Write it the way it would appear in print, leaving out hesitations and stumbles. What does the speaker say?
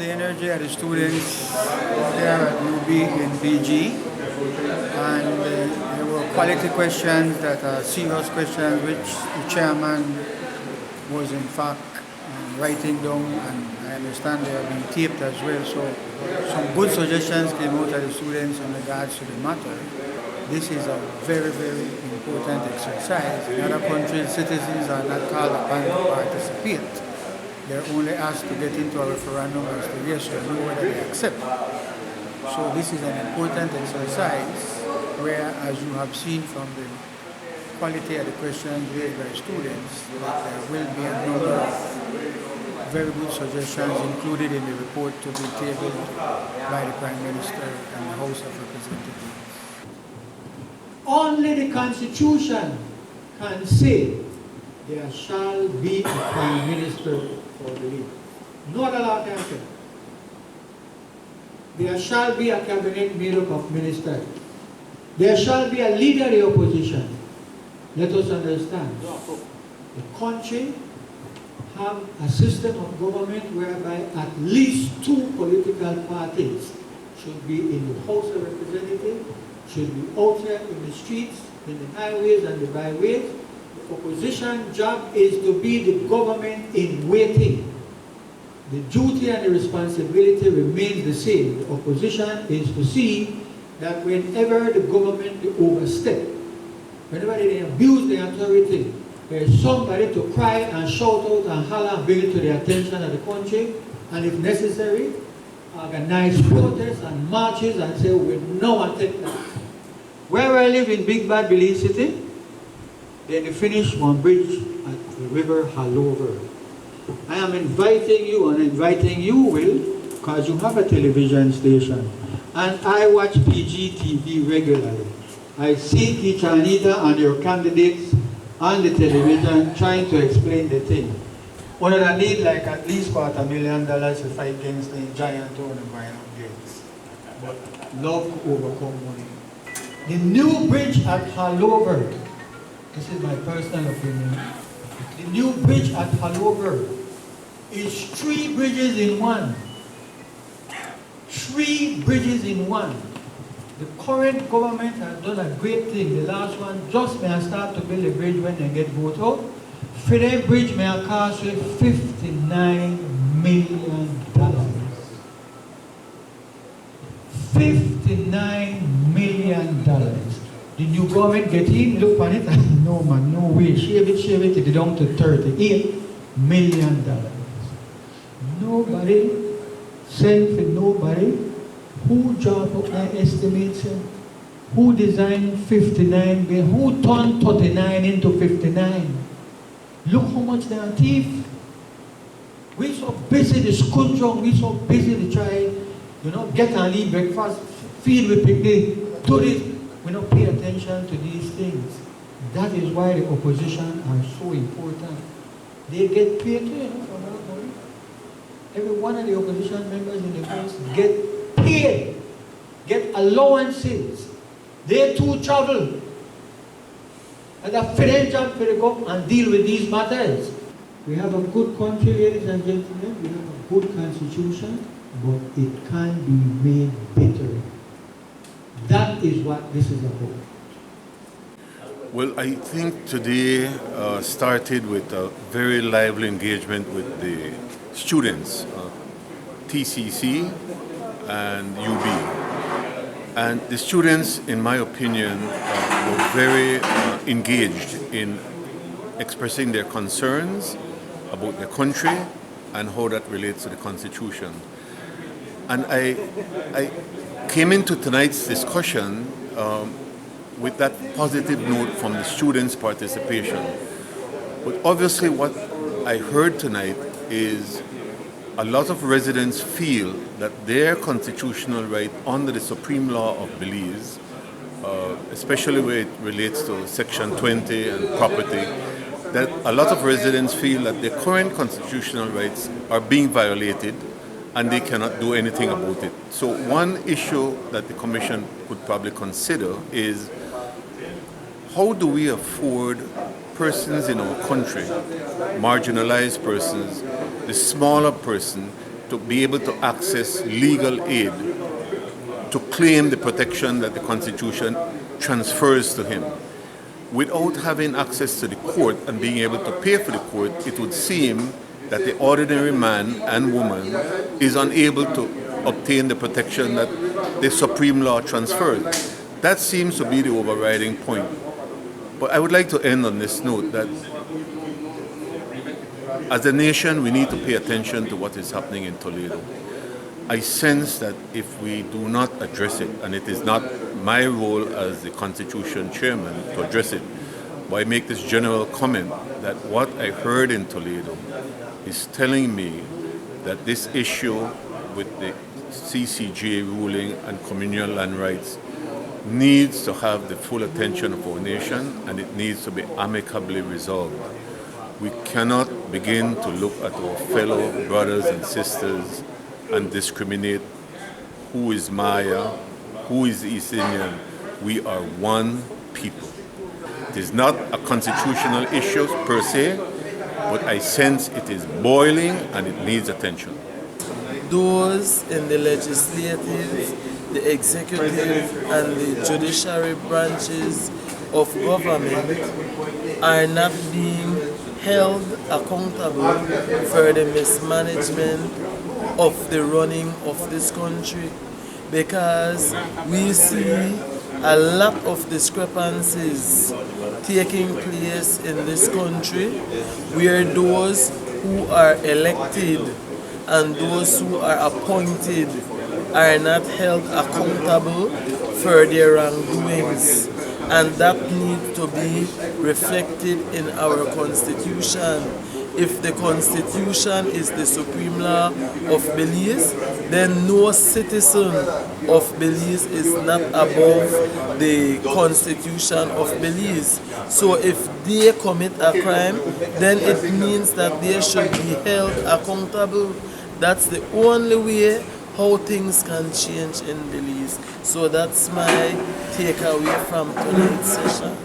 the energy of the students there at UB in BG, and there were quality questions that are serious questions which the chairman was in fact writing down, and I understand they have been taped as well. So some good suggestions came out of the students in regards to the matter. This is a very, very important exercise. In other countries, citizens are not called upon to participate. They're only asked to get into a referendum as to yes or no whether they accept. So this is an important exercise where, as you have seen from the quality of the questions raised by students, that there will be a number of very good suggestions included in the report to be tabled by the Prime Minister and the House of Representatives. Only the Constitution can say there shall be a Prime Minister for the league. No other law can say. There shall be a cabinet made up of ministers. There shall be a leader of the opposition. Let us understand. The country have a system of government whereby at least two political parties should be in the House of Representatives, should be out here in the streets, in the highways and the byways. The opposition job is to be the government in waiting. The duty and the responsibility remains the same. The opposition is to see that whenever the government overstep, whenever they abuse the authority, there is somebody to cry and shout out and holler and bring it to the attention of the country, and if necessary, organize protests and marches and say, we no one take that. Where I live in Big Bad Belize City, they finish one bridge at the river Halover. I am inviting you, and inviting you will, because you have a television station. And I watch PGTV regularly. I see Teacher Anita and your candidates on the television trying to explain the thing. One of them need like at least $250,000 to fight against the giant on the violent gates. But love overcome money. The new bridge at Halover, this is my personal opinion, the new bridge at Halover is 3 bridges in one. 3 bridges in one. The current government has done a great thing. The last one just may start to build a bridge when they get voted out. Fidel Bridge may cost you $59 million. $59 million. The new government get in, look on it, and no man, no way. Shave it down to $38 million. Nobody, send for nobody. Who draw up their estimates? Who designed 59 billion? Who turned 39 into 59? Look how much they are thief. We're so busy to school drunk, we're so busy to try, get and eat breakfast, feed with picnic, do this. We don't pay attention to these things. That is why the opposition are so important. They get paid too, for that money. Every one of the opposition members in the House get paid, get allowances. They too travel. And a fair job for the government and deal with these matters. We have a good country, ladies and gentlemen. We have a good constitution, but it can be made better. That is what this is about. Well, I think today started with a very lively engagement with the students, PCC and UB. And the students, in my opinion, were very engaged in expressing their concerns about their country and how that relates to the Constitution. And I came into tonight's discussion with that positive note from the students' participation. But obviously what I heard tonight is a lot of residents feel that their constitutional right under the supreme law of Belize, especially where it relates to Section 20 and property, that a lot of residents feel that their current constitutional rights are being violated and they cannot do anything about it. So one issue that the Commission could probably consider is how do we afford persons in our country, marginalized persons, the smaller person, to be able to access legal aid to claim the protection that the Constitution transfers to him. Without having access to the court and being able to pay for the court, it would seem that the ordinary man and woman is unable to obtain the protection that the supreme law transferred. That seems to be the overriding point. But I would like to end on this note that as a nation, we need to pay attention to what is happening in Toledo. I sense that if we do not address it, and it is not my role as the Constitution Chairman to address it, but I make this general comment that what I heard in Toledo is telling me that this issue with the CCJ ruling and communal land rights needs to have the full attention of our nation, and it needs to be amicably resolved. We cannot begin to look at our fellow brothers and sisters and discriminate who is Maya, who is East Indian. We are one people. It is not a constitutional issue per se, but I sense it is boiling and it needs attention. Those in the legislative, the executive, and the judiciary branches of government are not being held accountable for the mismanagement of the running of this country, because we see a lot of discrepancies taking place in this country where those who are elected and those who are appointed are not held accountable for their wrongdoings, and that needs to be reflected in our Constitution. If the Constitution is the supreme law of Belize, then no citizen of Belize is not above the Constitution of Belize. So if they commit a crime, then it means that they should be held accountable. That's the only way how things can change in Belize. So that's my takeaway from tonight's session.